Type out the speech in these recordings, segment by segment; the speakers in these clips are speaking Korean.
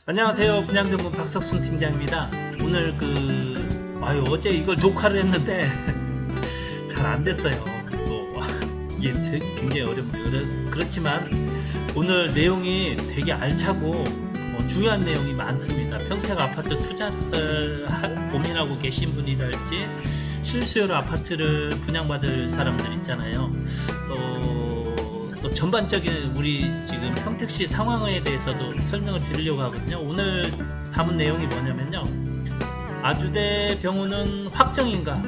안녕하세요. 분양전문 박석순 팀장입니다. 오늘 어제 이걸 녹화를 했는데 잘 안 됐어요. 이게 굉장히 어렵네요. 그렇지만 오늘 내용이 되게 알차고 중요한 내용이 많습니다. 평택 아파트 투자를 고민하고 계신 분이랄지 실수요로 아파트를 분양받을 사람들 있잖아요. 또 전반적인 우리 지금 평택시 상황에 대해서도 설명을 드리려고 하거든요. 오늘 담은 내용이 뭐냐면요. 아주대 병원은 확정인가?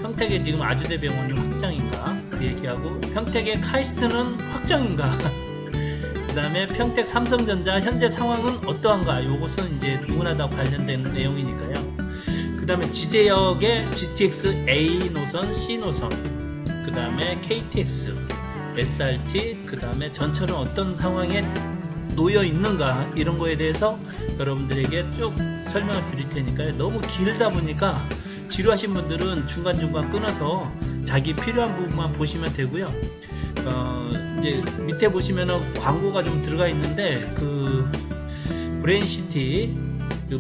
평택에 지금 아주대 병원이 확정인가? 그 얘기하고 평택의 카이스트는 확정인가? 그 다음에 평택 삼성전자 현재 상황은 어떠한가? 요것은 이제 누구나 다 관련된 내용이니까요. 그 다음에 지제역의 GTX A 노선, C 노선, 그 다음에 KTX, SRT, 그 다음에 전철은 어떤 상황에 놓여 있는가, 이런 거에 대해서 여러분들에게 쭉 설명을 드릴 테니까요. 너무 길다 보니까 지루하신 분들은 중간중간 끊어서 자기 필요한 부분만 보시면 되고요. 이제 밑에 보시면은 광고가 좀 들어가 있는데 브레인시티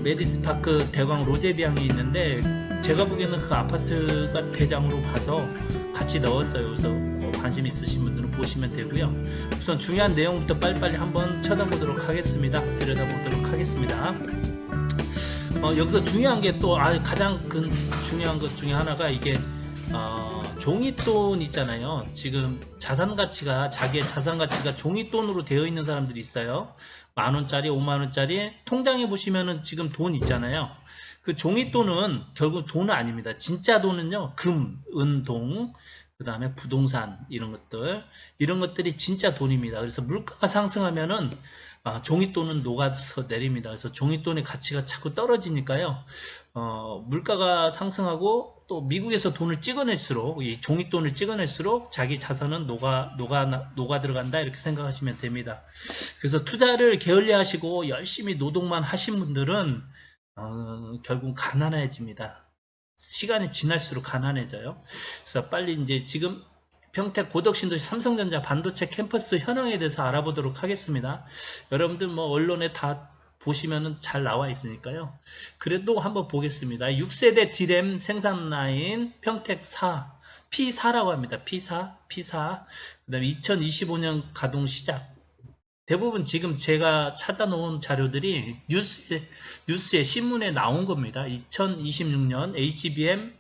메디스파크 대광 로제비앙이 있는데 제가 보기에는 그 아파트가 대장으로 봐서 같이 넣었어요. 그래서 관심 있으신 분들은 보시면 되고요. 우선 중요한 내용부터 빨리빨리 한번 쳐다보도록 하겠습니다. 들여다보도록 하겠습니다. 여기서 중요한 게 또 가장 중요한 것 중에 하나가 이게 종이돈 있잖아요. 지금 자기의 자산 가치가 종이돈으로 되어 있는 사람들이 있어요. 만원짜리, 5만원짜리 통장에 보시면은 지금 돈 있잖아요. 그 종이돈은 결국 돈은 아닙니다. 진짜 돈은요, 금, 은, 동, 그 다음에 부동산, 이런 것들이 진짜 돈입니다. 그래서 물가가 상승하면은 종이돈은 녹아서 내립니다. 그래서 종이돈의 가치가 자꾸 떨어지니까요. 물가가 상승하고 또 미국에서 돈을 찍어낼수록, 이 종이돈을 찍어낼수록 자기 자산은 녹아 들어간다, 이렇게 생각하시면 됩니다. 그래서 투자를 게을리하시고 열심히 노동만 하신 분들은 결국 가난해집니다. 시간이 지날수록 가난해져요. 그래서 빨리 이제 지금 평택 고덕신도시 삼성전자 반도체 캠퍼스 현황에 대해서 알아보도록 하겠습니다. 여러분들 언론에 다 보시면은 잘 나와 있으니까요. 그래도 한번 보겠습니다. 6세대 D램 생산 라인 평택 4, P4라고 합니다. P4. 그 다음에 2025년 가동 시작. 대부분 지금 제가 찾아놓은 자료들이 뉴스에 신문에 나온 겁니다. 2026년 HBM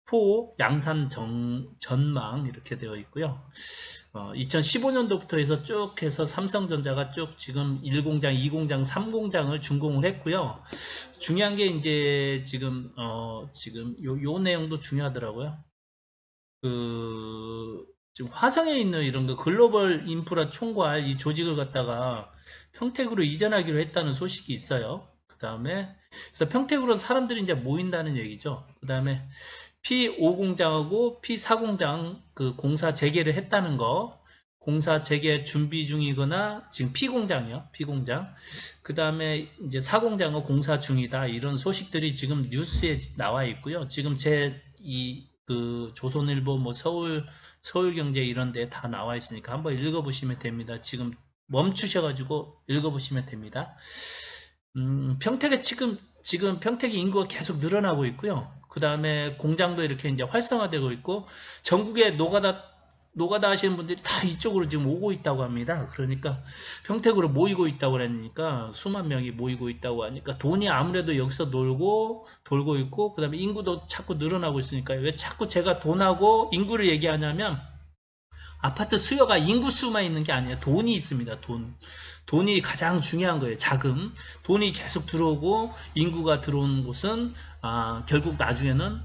4 양산 전망 이렇게 되어 있고요. 2015년도부터 해서 쭉 해서 삼성전자가 쭉 지금 1공장, 2공장, 3공장을 준공을 했고요. 중요한 게 이제 지금 요 내용도 중요하더라고요. 지금 화성에 있는 이런 글로벌 인프라 총괄 이 조직을 갖다가 평택으로 이전하기로 했다는 소식이 있어요. 그 다음에 그래서 평택으로 사람들이 이제 모인다는 얘기죠. 그 다음에 P5공장하고 P4공장 공사 재개를 했다는 거, 공사 재개 준비 중이거나 지금 P공장이요. P공장. 그 다음에 이제 4공장은 공사 중이다. 이런 소식들이 지금 뉴스에 나와 있고요. 지금 조선일보, 서울경제 이런 데 다 나와 있으니까 한번 읽어보시면 됩니다. 지금 멈추셔가지고 읽어보시면 됩니다. 평택에 지금 평택의 인구가 계속 늘어나고 있고요. 그 다음에 공장도 이렇게 이제 활성화되고 있고, 전국에 노가다 하시는 분들이 다 이쪽으로 지금 오고 있다고 합니다. 그러니까 평택으로 모이고 있다고 그러니까 수만 명이 모이고 있다고 하니까 돈이 아무래도 여기서 돌고 있고, 그 다음에 인구도 자꾸 늘어나고 있으니까 왜 자꾸 제가 돈하고 인구를 얘기하냐면 아파트 수요가 인구 수만 있는 게 아니에요. 돈이 있습니다. 돈이 가장 중요한 거예요. 자금. 돈이 계속 들어오고 인구가 들어오는 곳은 결국 나중에는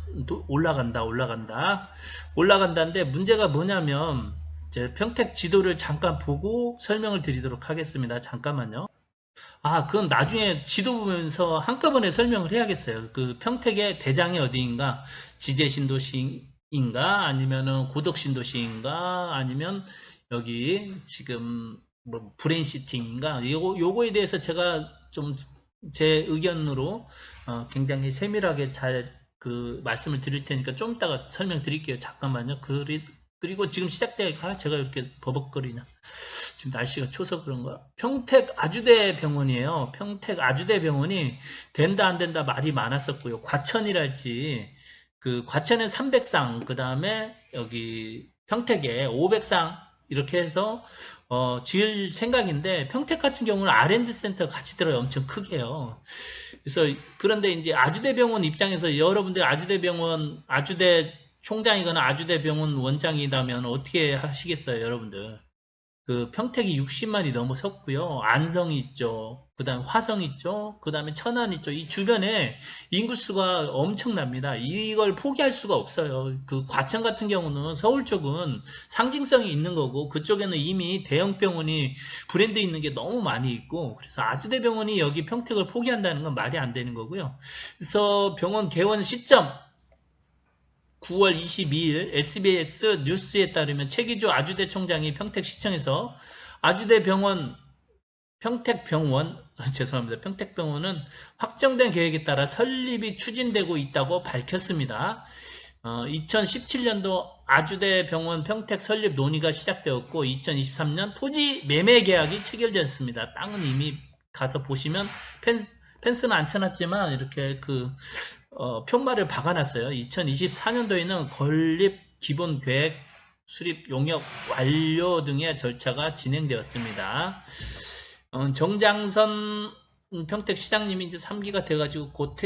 올라간다는데 문제가 뭐냐면 이제 평택 지도를 잠깐 보고 설명을 드리도록 하겠습니다. 잠깐만요. 그건 나중에 지도 보면서 한꺼번에 설명을 해야겠어요. 평택의 대장이 어디인가? 지제신도시인가? 아니면은 고덕신도시인가? 아니면 여기 지금 브레인시티인가? 요거에 대해서 제가 좀 제 의견으로 굉장히 세밀하게 잘 말씀을 드릴 테니까 좀 이따가 설명드릴게요. 잠깐만요. 그리고 지금 시작되니까 제가 이렇게 버벅거리나. 지금 날씨가 추워서 그런가? 평택 아주대 병원이에요. 평택 아주대 병원이 된다 안 된다 말이 많았었고요. 과천이랄지 그 과천에 300상, 그 다음에 여기 평택에 500상 이렇게 해서 지을 생각인데, 평택 같은 경우는 R&D 센터 같이 들어요. 엄청 크게요. 그래서 그런데 이제 아주대 병원 입장에서 여러분들 아주대 병원 아주대 총장이거나 아주대 병원 원장이라면 어떻게 하시겠어요, 여러분들? 그 평택이 60만이 넘어섰고요. 안성이 있죠. 그 다음에 화성 있죠. 그 다음에 천안 있죠. 이 주변에 인구수가 엄청납니다. 이걸 포기할 수가 없어요. 그 과천 같은 경우는 서울 쪽은 상징성이 있는 거고, 그쪽에는 이미 대형 병원이 브랜드 있는 게 너무 많이 있고, 그래서 아주대 병원이 여기 평택을 포기한다는 건 말이 안 되는 거고요. 그래서 병원 개원 시점 9월 22일 SBS 뉴스에 따르면 최기주 아주대 총장이 평택시청에서 아주대병원 죄송합니다. 평택병원은 확정된 계획에 따라 설립이 추진되고 있다고 밝혔습니다. 2017년도 아주대병원 평택 설립 논의가 시작되었고 2023년 토지 매매 계약이 체결되었습니다. 땅은 이미 가서 보시면 펜스는 안 쳐놨지만 이렇게 편말을 박아놨어요. 2024년도에는 건립 기본 계획, 수립 용역 완료 등의 절차가 진행되었습니다. 정장선 평택시장님이 이제 3기가 돼가지고 곧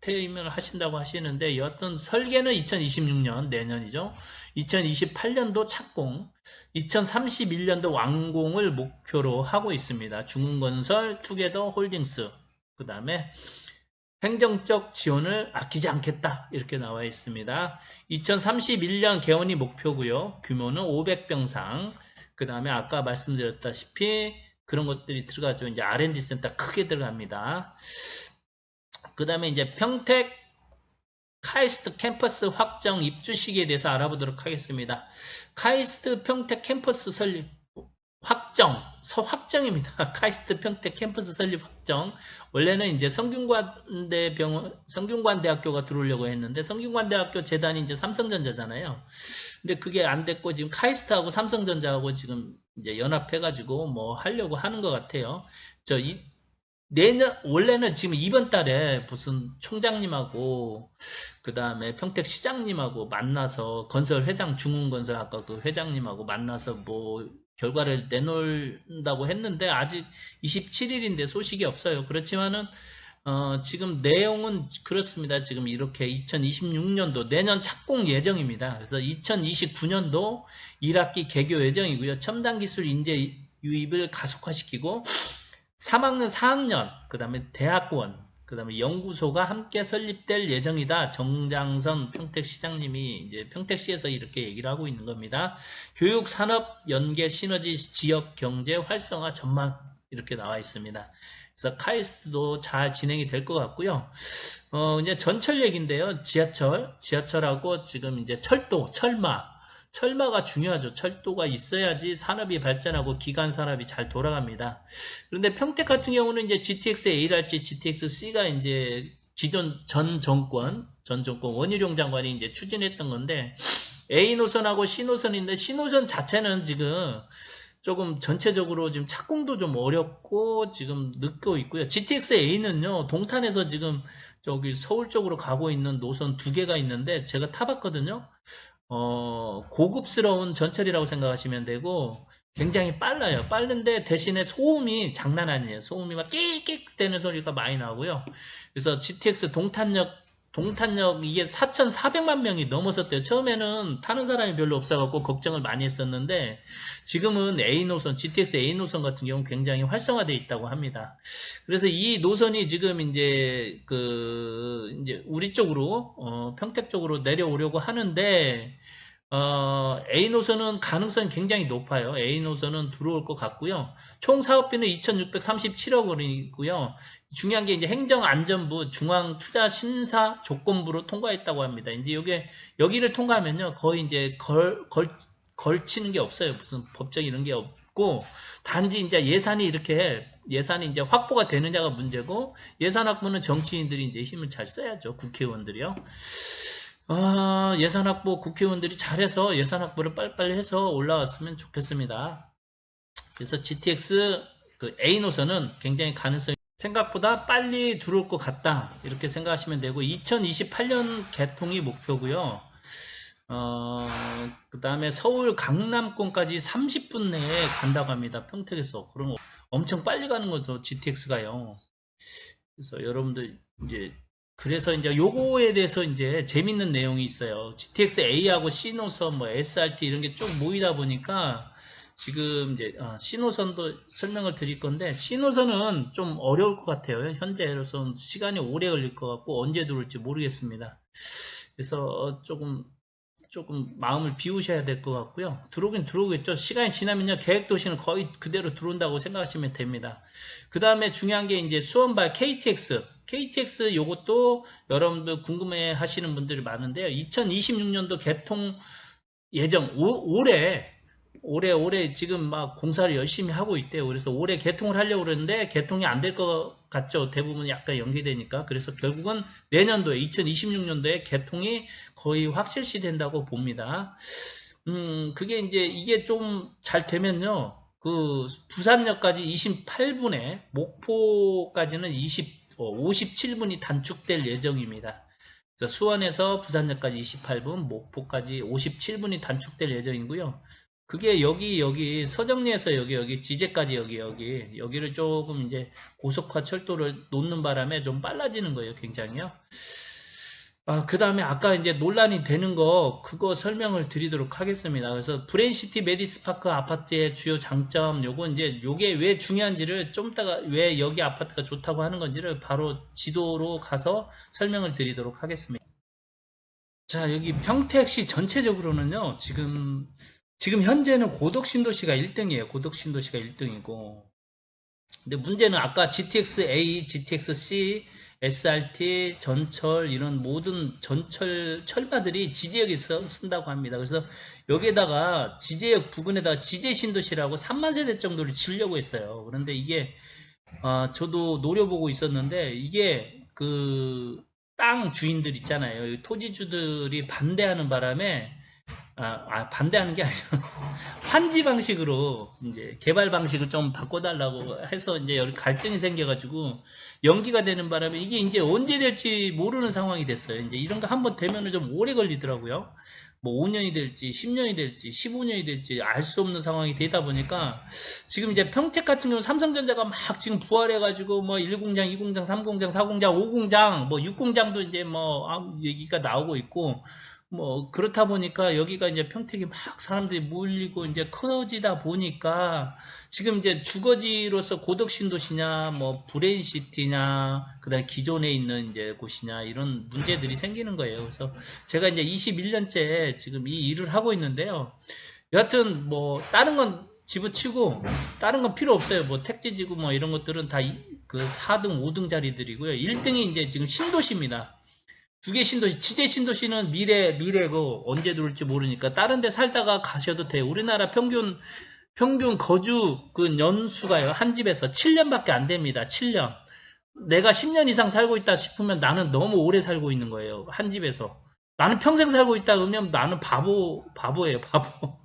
퇴임을 하신다고 하시는데, 여하튼 설계는 2026년, 내년이죠. 2028년도 착공, 2031년도 완공을 목표로 하고 있습니다. 중흥건설, 투게더 홀딩스, 그 다음에 행정적 지원을 아끼지 않겠다 이렇게 나와 있습니다. 2031년 개원이 목표고요. 규모는 500병상. 그 다음에 아까 말씀드렸다시피 그런 것들이 들어가죠. 이제 R&D 센터 크게 들어갑니다. 그 다음에 이제 평택 카이스트 캠퍼스 확정 입주 시기에 대해서 알아보도록 하겠습니다. 카이스트 평택 캠퍼스 설립 확정입니다. 카이스트 평택 캠퍼스 설립 확정. 원래는 이제 성균관대학교가 들어오려고 했는데, 성균관대학교 재단이 이제 삼성전자잖아요. 근데 그게 안 됐고, 지금 카이스트하고 삼성전자하고 지금 이제 연합해가지고 뭐 하려고 하는 것 같아요. 원래는 지금 이번 달에 무슨 총장님하고 그 다음에 평택시장님하고 만나서 중흥건설 아까 그 회장님하고 만나서 뭐 결과를 내놓는다고 했는데 아직 27일인데 소식이 없어요. 그렇지만은 지금 내용은 그렇습니다. 지금 이렇게 2026년도 내년 착공 예정입니다. 그래서 2029년도 1학기 개교 예정이고요. 첨단 기술 인재 유입을 가속화시키고 3학년, 4학년, 그 다음에 대학원, 그 다음에 연구소가 함께 설립될 예정이다. 정장선 평택시장님이 이제 평택시에서 이렇게 얘기를 하고 있는 겁니다. 교육, 산업, 연계, 시너지, 지역, 경제, 활성화 전망 이렇게 나와 있습니다. 그래서 카이스트도 잘 진행이 될 것 같고요. 이제 전철 얘기인데요. 지하철하고 지금 이제 철마가 중요하죠. 철도가 있어야지 산업이 발전하고 기간 산업이 잘 돌아갑니다. 그런데 평택 같은 경우는 이제 GTX A랄지 GTX C가 이제 기존 전 정권 원희룡 장관이 이제 추진했던 건데, A 노선하고 C 노선인데 C 노선 자체는 지금 조금 전체적으로 지금 착공도 좀 어렵고 지금 늦고 있고요. GTX A는요, 동탄에서 지금 저기 서울 쪽으로 가고 있는 노선 2개가 있는데 제가 타봤거든요. 고급스러운 전철이라고 생각하시면 되고 굉장히 빨라요. 빠른데 대신에 소음이 장난 아니에요. 소음이 막 끽끽 되는 소리가 많이 나고요. 그래서 GTX 동탄역 이게 4,400만 명이 넘어섰대요. 처음에는 타는 사람이 별로 없어갖고 걱정을 많이 했었는데 지금은 GTX A 노선 같은 경우는 굉장히 활성화되어 있다고 합니다. 그래서 이 노선이 지금 이제 이제 우리 쪽으로 평택 쪽으로 내려오려고 하는데 A 노선은 가능성이 굉장히 높아요. A 노선은 들어올 것 같고요. 총 사업비는 2,637억 원이고요. 중요한 게 이제 행정안전부 중앙투자심사 조건부로 통과했다고 합니다. 이제 여기를 통과하면요, 거의 이제 걸치는 게 없어요. 무슨 법적 이런 게 없고, 단지 이제 예산이 이제 확보가 되느냐가 문제고, 예산 확보는 정치인들이 이제 힘을 잘 써야죠. 국회의원들이요. 예산 확보 국회의원들이 잘해서 예산 확보를 빨리빨리 해서 올라왔으면 좋겠습니다. 그래서 GTX 그 A 노선은 굉장히 가능성이 생각보다 빨리 들어올 것 같다 이렇게 생각하시면 되고 2028년 개통이 목표고요. 그 다음에 서울 강남권까지 30분 내에 간다고 합니다. 평택에서. 그럼 엄청 빨리 가는 거죠. GTX가요. 그래서 여러분들 이제 그래서 이제 요거에 대해서 이제 재밌는 내용이 있어요. GTX A하고 C 노선, 뭐 SRT 이런 게 쭉 모이다 보니까 지금 이제 C 노선도 설명을 드릴 건데 C 노선은 좀 어려울 것 같아요. 현재로서는 시간이 오래 걸릴 것 같고 언제 들어올지 모르겠습니다. 그래서 조금 마음을 비우셔야 될 것 같고요. 들어오긴 들어오겠죠. 시간이 지나면요. 계획도시는 거의 그대로 들어온다고 생각하시면 됩니다. 그 다음에 중요한 게 이제 수원발 KTX. KTX 요것도 여러분들 궁금해 하시는 분들이 많은데요. 2026년도 개통 예정, 올해 지금 막 공사를 열심히 하고 있대요. 그래서 올해 개통을 하려고 그러는데 개통이 안 될 것 같죠. 대부분 약간 연기되니까. 그래서 결국은 내년도에 2026년도에 개통이 거의 확실시 된다고 봅니다. 그게 이제 이게 좀 잘 되면요. 그 부산역까지 28분에 목포까지는 57분이 단축될 예정입니다. 그래서 수원에서 부산역까지 28분, 목포까지 57분이 단축될 예정이고요. 그게 여기 서정리에서 여기 지제까지 여기를 조금 이제 고속화 철도를 놓는 바람에 좀 빨라지는 거예요, 굉장히요. 그 다음에 아까 이제 논란이 되는 거 그거 설명을 드리도록 하겠습니다. 그래서 브레인시티 메디스파크 아파트의 주요 장점 요거 이제 요게 왜 중요한지를 좀 이따가 왜 여기 아파트가 좋다고 하는 건지를 바로 지도로 가서 설명을 드리도록 하겠습니다. 자, 여기 평택시 전체적으로는요, 지금 현재는 고덕신도시가 1등이에요. 고덕신도시가 1등이고. 근데 문제는 아까 GTX-A, GTX-C, SRT, 전철 이런 모든 철마들이 지제역에서 쓴다고 합니다. 그래서 여기에다가 지제역 부근에다가 지제신도시라고 3만 세대 정도를 지으려고 했어요. 그런데 이게 저도 노려보고 있었는데 이게 그 땅 주인들 있잖아요. 토지주들이 반대하는 바람에 반대하는 게 아니라 환지 방식으로 이제 개발 방식을 좀 바꿔달라고 해서 이제 여기 갈등이 생겨가지고 연기가 되는 바람에 이게 이제 언제 될지 모르는 상황이 됐어요. 이제 이런 거 한번 되면은 좀 오래 걸리더라고요. 뭐 5년이 될지 10년이 될지 15년이 될지 알 수 없는 상황이 되다 보니까 지금 이제 평택 같은 경우 삼성전자가 막 지금 부활해가지고 뭐 1공장, 2공장, 3공장, 4공장, 5공장, 뭐 6공장도 이제 뭐 얘기가 나오고 있고 뭐 그렇다 보니까 여기가 이제 평택이 막 사람들이 몰리고 이제 커지다 보니까 지금 이제 주거지로서 고덕신도시냐 뭐 브레인시티냐 그다음에 기존에 있는 이제 곳이냐 이런 문제들이 생기는 거예요. 그래서 제가 이제 21년째 지금 이 일을 하고 있는데요. 여하튼 뭐 다른 건 집어치고 다른 건 필요 없어요. 뭐 택지지구 뭐 이런 것들은 다 그 4등, 5등 자리들이고요. 1등이 이제 지금 신도시입니다. 두 개 신도시, 지제 신도시는 미래고 언제 들어올지 모르니까 다른 데 살다가 가셔도 돼요. 우리나라 평균 거주 그 연수가요. 한 집에서 7년밖에 안 됩니다. 7년. 내가 10년 이상 살고 있다 싶으면 나는 너무 오래 살고 있는 거예요. 한 집에서. 나는 평생 살고 있다 그러면 나는 바보예요, 바보.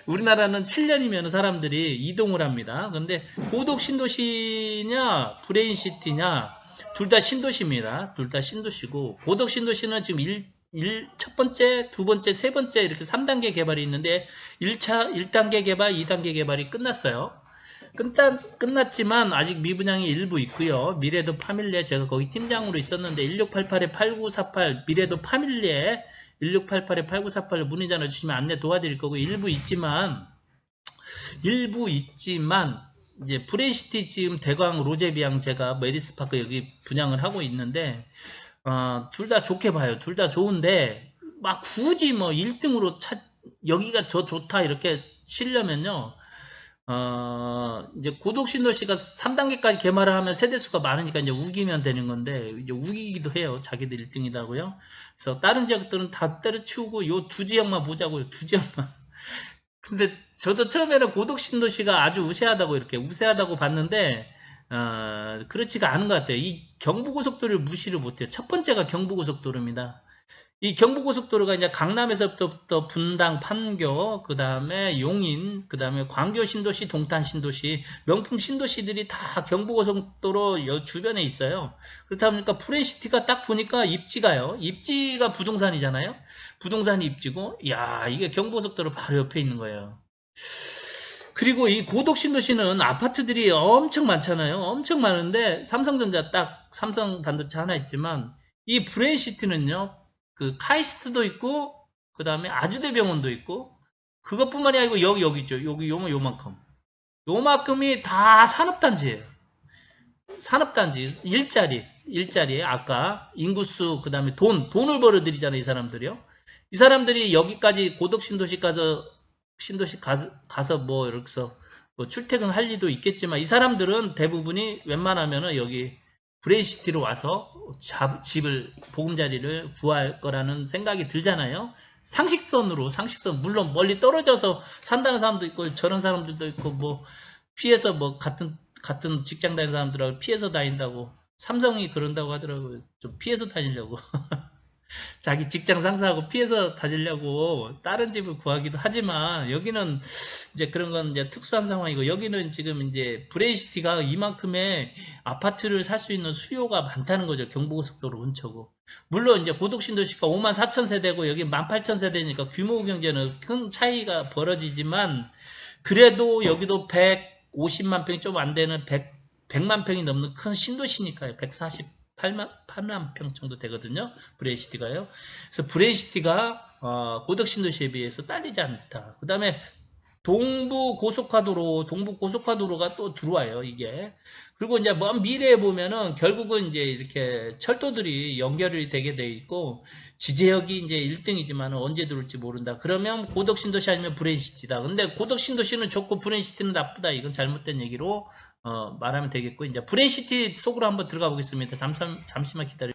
우리나라는 7년이면 사람들이 이동을 합니다. 그런데 고덕 신도시냐, 브레인시티냐, 둘 다 신도시입니다. 둘 다 신도시고, 고덕 신도시는 지금 첫 번째, 두 번째, 세 번째 이렇게 3단계 개발이 있는데 1단계 개발, 2단계 개발이 끝났어요. 끝났지만 아직 미분양이 일부 있고요. 미래도 파밀리에 제가 거기 팀장으로 있었는데 1688에 8948 미래도 파밀리에 1688에 8948로 문의 전화 주시면 안내 도와드릴 거고 일부 있지만 이제 브레인시티 지금 대광 로제비앙 제가 메디스파크 여기 분양을 하고 있는데 둘 다 좋게 봐요. 둘 다 좋은데 막 굳이 뭐 1등으로 여기가 저 좋다 이렇게 치려면요. 이제 고덕신도시가 3단계까지 개발을 하면 세대수가 많으니까 이제 우기면 되는 건데, 이제 우기기도 해요. 자기들 1등이라고요. 그래서 다른 지역들은 다 때려치우고 요 두 지역만 보자고요. 두 지역만. 근데 저도 처음에는 고덕신도시가 아주 우세하다고 봤는데, 그렇지가 않은 것 같아요. 이 경부고속도로를 무시를 못해요. 첫 번째가 경부고속도로입니다. 이 경부고속도로가 이제 강남에서부터 분당, 판교, 그 다음에 용인, 그 다음에 광교 신도시, 동탄 신도시, 명품 신도시들이 다 경부고속도로 주변에 있어요. 그렇다 보니까 프렌시티가 딱 보니까 입지가요. 입지가 부동산이잖아요. 부동산이 입지고, 야, 이게 경부고속도로 바로 옆에 있는 거예요. 그리고 이 고덕신도시는 아파트들이 엄청 많잖아요. 엄청 많은데 삼성전자 딱 삼성 반도체 하나 있지만 이 브레인시티는요. 그 카이스트도 있고 그 다음에 아주대병원도 있고 그것뿐만이 아니고 여기 있죠. 여기 요만큼. 요만큼이 다 산업단지예요. 산업단지 일자리 아까 인구수 그 다음에 돈을 벌어들이잖아요. 이 사람들이요. 이 사람들이 여기까지 고덕신도시 가서 뭐 이렇게 뭐 출퇴근할 리도 있겠지만 이 사람들은 대부분이 웬만하면은 여기 브레인시티로 와서 집을 보금자리를 구할 거라는 생각이 들잖아요. 상식선 물론 멀리 떨어져서 산다는 사람도 있고 저런 사람들도 있고 뭐 피해서 뭐 같은 직장 다니는 사람들하고 피해서 다닌다고 삼성이 그런다고 하더라고요. 좀 피해서 다니려고. 자기 직장 상사하고 피해서 다니려고 다른 집을 구하기도 하지만 여기는 이제 그런 건 이제 특수한 상황이고 여기는 지금 이제 브레인시티가 이만큼의 아파트를 살 수 있는 수요가 많다는 거죠. 경부고속도로 근처고. 물론 이제 고덕신도시가 54,000세대고 여기 18,000세대니까 규모 경제는 큰 차이가 벌어지지만 그래도 여기도 150만 평이 좀 안 되는 100만 평이 넘는 큰 신도시니까요. 148만 평 정도 되거든요. 브레인시티가요. 그래서 브레인시티가 고덕신도시에 비해서 딸리지 않다. 그 다음에 동부 고속화도로가 또 들어와요, 이게. 그리고 이제 먼 미래에 보면은 결국은 이제 이렇게 철도들이 연결이 되게 돼 있고, 지제역이 이제 1등이지만 언제 들어올지 모른다. 그러면 고덕신도시 아니면 브레인시티다. 근데 고덕신도시는 좋고 브레인시티는 나쁘다. 이건 잘못된 얘기로, 말하면 되겠고, 이제 브레인시티 속으로 한번 들어가 보겠습니다. 잠시만 기다려.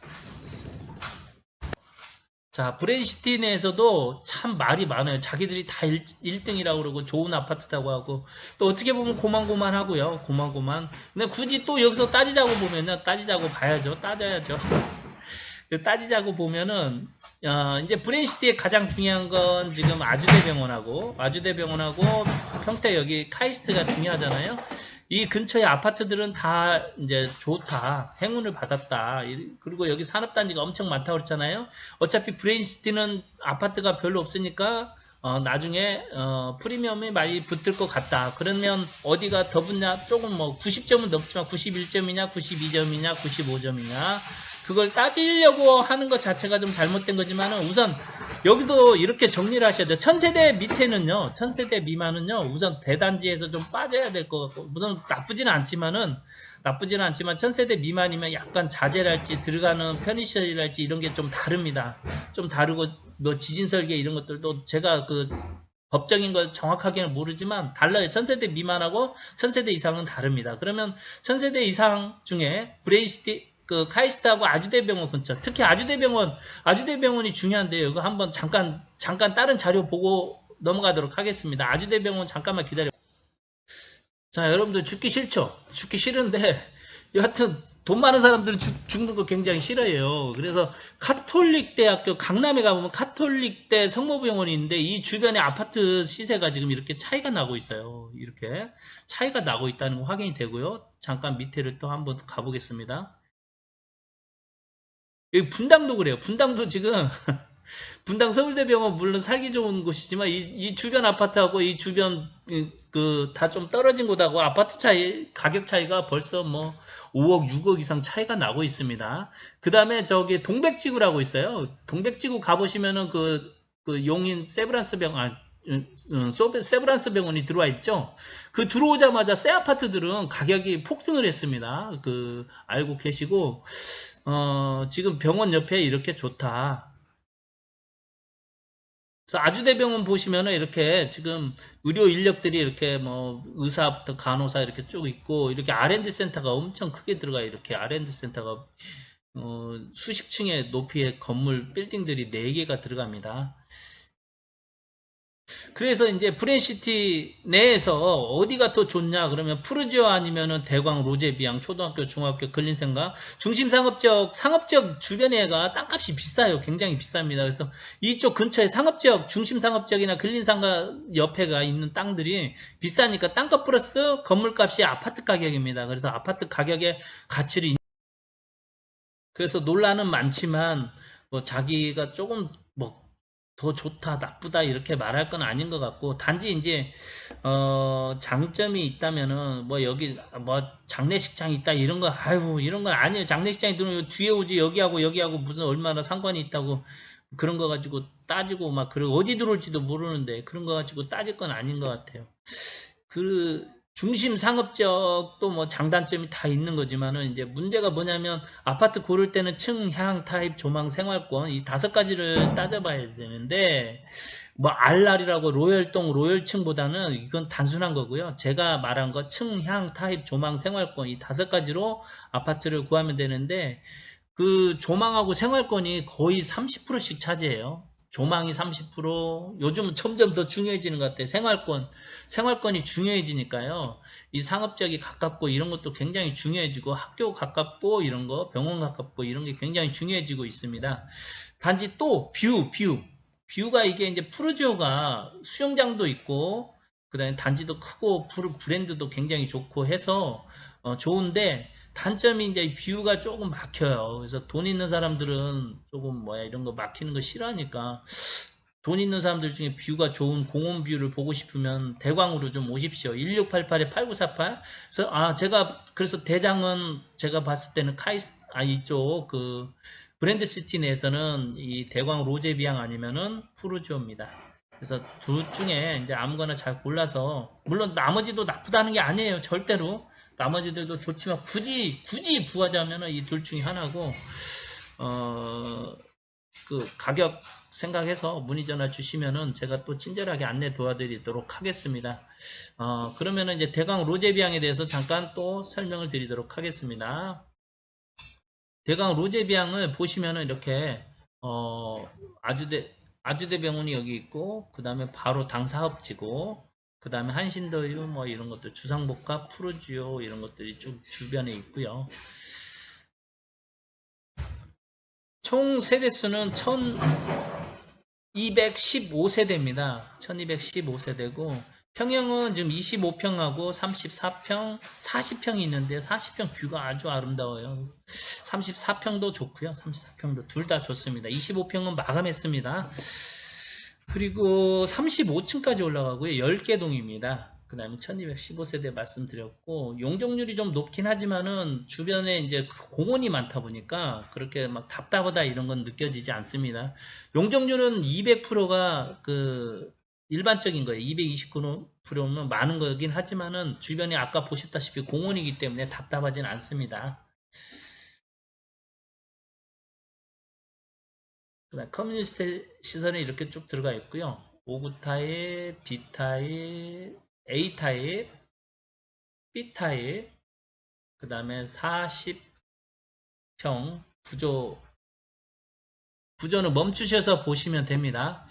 자, 브레인시티 내에서도 참 말이 많아요. 자기들이 다 1등이라고 그러고 좋은 아파트라고 하고 또 어떻게 보면 고만고만하고요. 고만고만. 근데 굳이 또 여기서 따지자고 보면은 따지자고 봐야죠. 따져야죠. 따지자고 보면은 이제 브레인시티의 가장 중요한 건 지금 아주대병원하고 평택 여기 카이스트가 중요하잖아요. 이 근처의 아파트들은 다 이제 좋다. 행운을 받았다. 그리고 여기 산업단지가 엄청 많다고 그랬잖아요. 어차피 브레인시티는 아파트가 별로 없으니까 나중에 프리미엄이 많이 붙을 것 같다. 그러면 어디가 더 붙냐? 조금 뭐 90점은 넘지만 91점이냐, 92점이냐, 95점이냐. 그걸 따지려고 하는 것 자체가 좀 잘못된 거지만은 우선 여기도 이렇게 정리를 하셔야 돼요. 1000세대 밑에는요, 1000세대 미만은요, 우선 대단지에서 좀 빠져야 될 것 같고, 우선 나쁘지는 않지만 1000세대 미만이면 약간 자재랄지 들어가는 편의시설이랄지 이런 게 좀 다릅니다. 좀 다르고, 뭐 지진 설계 이런 것들도 제가 그 법적인 걸 정확하게는 모르지만 달라요. 1000세대 미만하고 1000세대 이상은 다릅니다. 그러면 1000세대 이상 중에 브레인시티, 그 카이스트하고 아주대병원 근처, 특히 아주대병원이 중요한데요. 이거 한번 잠깐 다른 자료 보고 넘어가도록 하겠습니다. 아주대병원 잠깐만 기다려. 자, 여러분들 죽기 싫죠? 죽기 싫은데 여하튼 돈 많은 사람들은 죽는 거 굉장히 싫어해요. 그래서 카톨릭 대학교 강남에 가보면 카톨릭대 성모병원이 있는데 이 주변에 아파트 시세가 지금 이렇게 차이가 나고 있어요. 이렇게 차이가 나고 있다는 거 확인이 되고요. 잠깐 밑에를 또 한번 가보겠습니다. 여기 분당도 그래요. 분당도 지금 분당 서울대병원 물론 살기 좋은 곳이지만 이 주변 아파트하고 이 주변 그 다 좀 떨어진 곳하고 아파트 차이 가격 차이가 벌써 뭐 5억 6억 이상 차이가 나고 있습니다. 그 다음에 저기 동백지구라고 있어요. 동백지구 가보시면은 그 용인 세브란스 병원 세브란스 병원이 들어와 있죠. 그 들어오자마자 새 아파트들은 가격이 폭등을 했습니다. 그 알고 계시고 지금 병원 옆에 이렇게 좋다. 그래서 아주대병원 보시면은 이렇게 지금 의료 인력들이 이렇게 뭐 의사부터 간호사 이렇게 쭉 있고 이렇게 R&D 센터가 엄청 크게 들어가요. 이렇게 R&D 센터가 수십 층의 높이의 건물 빌딩들이 4개가 들어갑니다. 그래서 이제 브랜시티 내에서 어디가 더 좋냐 그러면 푸르지오 아니면은 대광 로제비앙 초등학교 중학교 근린생가 중심 상업지역 주변에가 땅값이 비싸요. 굉장히 비쌉니다. 그래서 이쪽 근처에 상업지역 중심 상업지역이나 근린상가 옆에가 있는 땅들이 비싸니까 땅값 플러스 건물값이 아파트 가격입니다. 그래서 아파트 가격의 가치를 그래서 논란은 많지만 뭐 자기가 조금 뭐 더 좋다 나쁘다 이렇게 말할 건 아닌 것 같고 단지 이제 장점이 있다면은 뭐 여기 뭐 장례식장이 있다 이런 거 아유 이런 건 아니에요. 장례식장이 들어오면 뒤에 오지 여기하고 무슨 얼마나 상관이 있다고 그런 거 가지고 따지고 막 그리고 어디 들어올지도 모르는데 그런 거 가지고 따질 건 아닌 것 같아요. 그 중심 상업지역도 뭐 장단점이 다 있는 거지만은 이제 문제가 뭐냐면 아파트 고를 때는 층, 향, 타입, 조망, 생활권 이 5가지를 따져봐야 되는데 뭐 알랄이라고 로열동, 로열층보다는 이건 단순한 거고요. 제가 말한 거 층, 향, 타입, 조망, 생활권 이 5가지로 아파트를 구하면 되는데 그 조망하고 생활권이 거의 30%씩 차지해요. 조망이 30%, 요즘은 점점 더 중요해지는 것 같아요. 생활권이 중요해지니까요. 이 상업지역이 가깝고 이런 것도 굉장히 중요해지고 학교 가깝고 이런 거, 병원 가깝고 이런 게 굉장히 중요해지고 있습니다. 단지 또 뷰가 이게 이제 푸르지오가 수영장도 있고 그다음에 단지도 크고 브랜드도 굉장히 좋고 해서 좋은데 단점이 이제 뷰가 조금 막혀요. 그래서 돈 있는 사람들은 조금 이런 거 막히는 거 싫어하니까 돈 있는 사람들 중에 뷰가 좋은 공원 뷰를 보고 싶으면 대광으로 좀 오십시오. 1688-8948. 그래서 그래서 대장은 제가 봤을 때는 이쪽 그 브랜드시티 내에서는 이 대광 로제비앙 아니면은 푸르지오입니다. 그래서 둘 중에 이제 아무거나 잘 골라서 물론 나머지도 나쁘다는 게 아니에요. 절대로. 나머지들도 좋지만 굳이 구하자면 이 둘 중에 하나고 그 가격 생각해서 문의 전화 주시면은 제가 또 친절하게 안내 도와드리도록 하겠습니다. 그러면은 이제 대광 로제비앙에 대해서 잠깐 또 설명을 드리도록 하겠습니다. 대광 로제비앙을 보시면은 이렇게 아주대병원이 여기 있고 그 다음에 바로 당사업지고 그 다음에 한신더유 뭐 이런 것들 주상복합 푸르지오 이런 것들이 쭉 주변에 있고요. 총 세대수는 1215세대입니다. 1215세대고 평형은 지금 25평하고 34평, 40평이 있는데 40평 뷰가 아주 아름다워요. 34평도 좋고요. 34평도 둘 다 좋습니다. 25평은 마감했습니다. 그리고 35층까지 올라가고요. 10개 동입니다. 그 다음에 1215세대 말씀드렸고 용적률이 좀 높긴 하지만은 주변에 이제 공원이 많다 보니까 그렇게 막 답답하다 이런 건 느껴지지 않습니다. 용적률은 200%가 그 일반적인 거예요. 229%는 많은 거긴 하지만은 주변에 아까 보셨다시피 공원이기 때문에 답답하진 않습니다. 커뮤니티 시설은 이렇게 쭉 들어가 있고요. 5구 타입, B 타입, A 타입, B 타입, 그 다음에 40평 구조는 멈추셔서 보시면 됩니다.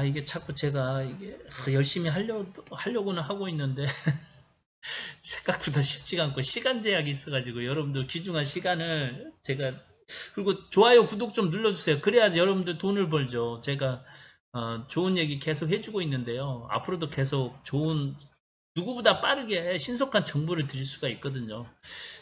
이게 자꾸 제가 이게 열심히 하려고는 하고 있는데 생각보다 쉽지가 않고 시간 제약이 있어가지고 여러분들 귀중한 시간을 제가 그리고 좋아요 구독 좀 눌러주세요. 그래야 여러분들 돈을 벌죠. 제가 좋은 얘기 계속 해주고 있는데요. 앞으로도 계속 누구보다 빠르게 신속한 정보를 드릴 수가 있거든요.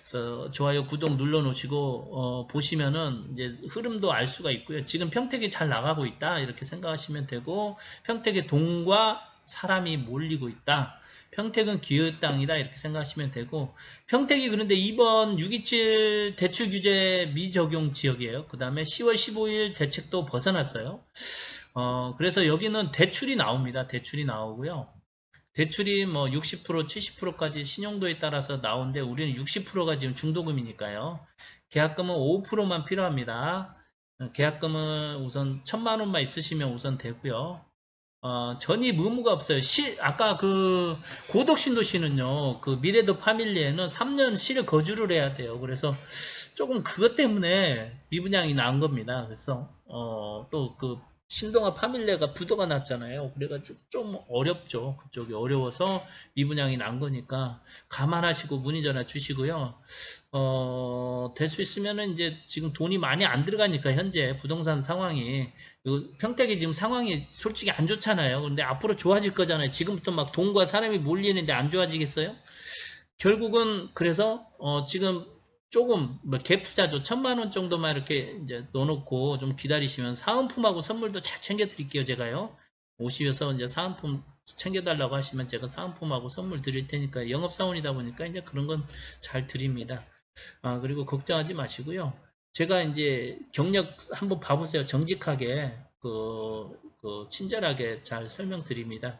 그래서 좋아요 구독 눌러 놓으시고 보시면은 이제 흐름도 알 수가 있고요. 지금 평택이 잘 나가고 있다 이렇게 생각하시면 되고 평택의 동과 사람이 몰리고 있다. 평택은 기업 땅이다 이렇게 생각하시면 되고 평택이 그런데 이번 6.27 대출 규제 미적용 지역이에요. 그 다음에 10월 15일 대책도 벗어났어요. 그래서 여기는 대출이 나옵니다. 대출이 나오고요. 대출이 뭐 60%, 70%까지 신용도에 따라서 나오는데 우리는 60%가 지금 중도금이니까요. 계약금은 5%만 필요합니다. 계약금은 우선 1,000만 원만 있으시면 우선 되고요. 전입 의무가 없어요. 아까 그 고덕신도시는요, 그 미래도 파밀리에는 3년 실을 거주를 해야 돼요. 그래서 조금 그것 때문에 미분양이 나온 겁니다. 그래서, 또 그 신동아 파밀레가 부도가 났잖아요. 그래가지고 좀 어렵죠. 그쪽이 어려워서 미분양이 난 거니까 감안하시고 문의 전화 주시고요. 될 수 있으면은 이제 지금 돈이 많이 안 들어가니까 현재 부동산 상황이 평택이 지금 상황이 솔직히 안 좋잖아요. 근데 앞으로 좋아질 거잖아요. 지금부터 막 돈과 사람이 몰리는데 안 좋아지겠어요? 결국은 그래서 지금 조금 뭐 갭 투자죠. 1,000만 원 정도만 이렇게 이제 넣어놓고 좀 기다리시면 사은품하고 선물도 잘 챙겨드릴게요. 제가요. 오시면서 이제 사은품 챙겨달라고 하시면 제가 사은품하고 선물 드릴 테니까 영업사원이다 보니까 이제 그런 건 잘 드립니다. 그리고 걱정하지 마시고요. 제가 이제 경력 한번 봐보세요. 정직하게 친절하게 잘 설명드립니다.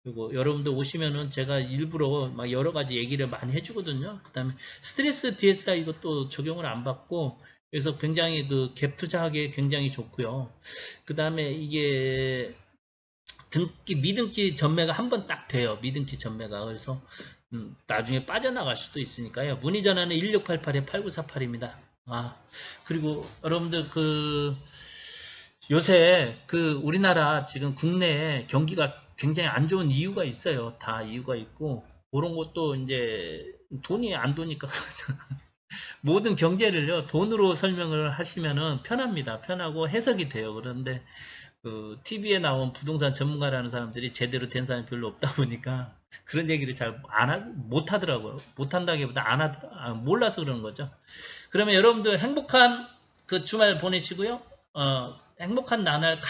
그리고 여러분들 오시면은 제가 일부러 막 여러 가지 얘기를 많이 해주거든요. 그 다음에 스트레스 DSI 이것도 적용을 안 받고, 그래서 굉장히 갭 투자하기에 굉장히 좋고요. 그 다음에 이게 미등기 전매가 한 번 딱 돼요. 미등기 전매가. 그래서 나중에 빠져나갈 수도 있으니까요. 문의 전화는 1688-8948입니다. 그리고 여러분들 요새 우리나라 지금 국내에 경기가 굉장히 안 좋은 이유가 있어요. 다 이유가 있고, 그런 것도 이제 돈이 안 도니까 모든 경제를요, 돈으로 설명을 하시면은 편합니다. 편하고 해석이 돼요. 그런데 TV에 나온 부동산 전문가라는 사람들이 제대로 된 사람이 별로 없다 보니까 그런 얘기를 잘 못 하더라고요. 못 한다기보다 몰라서 그러는 거죠. 그러면 여러분들 행복한 주말 보내시고요. 행복한 나날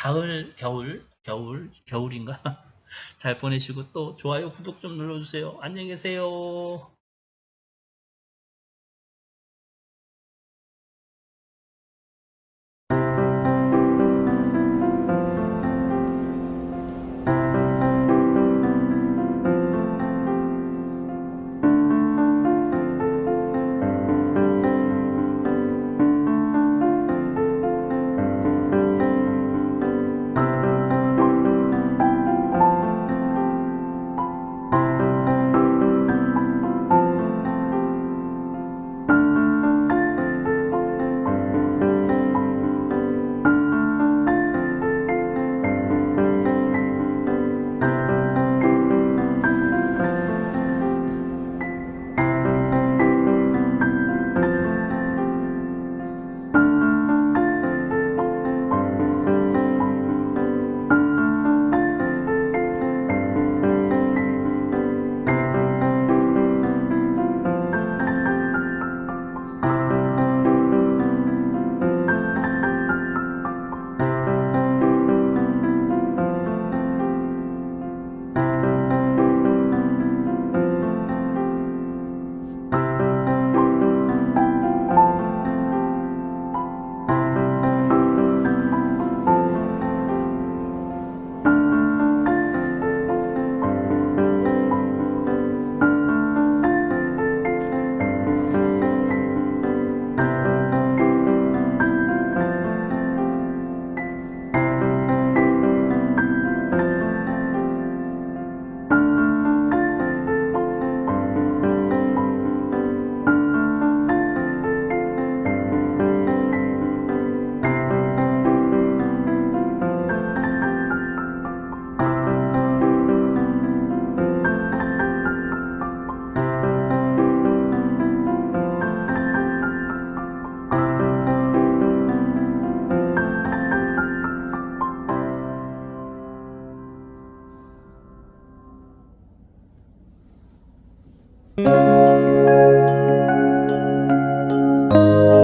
겨울인가? 잘 보내시고 또 좋아요, 구독 좀 눌러주세요. 안녕히 계세요.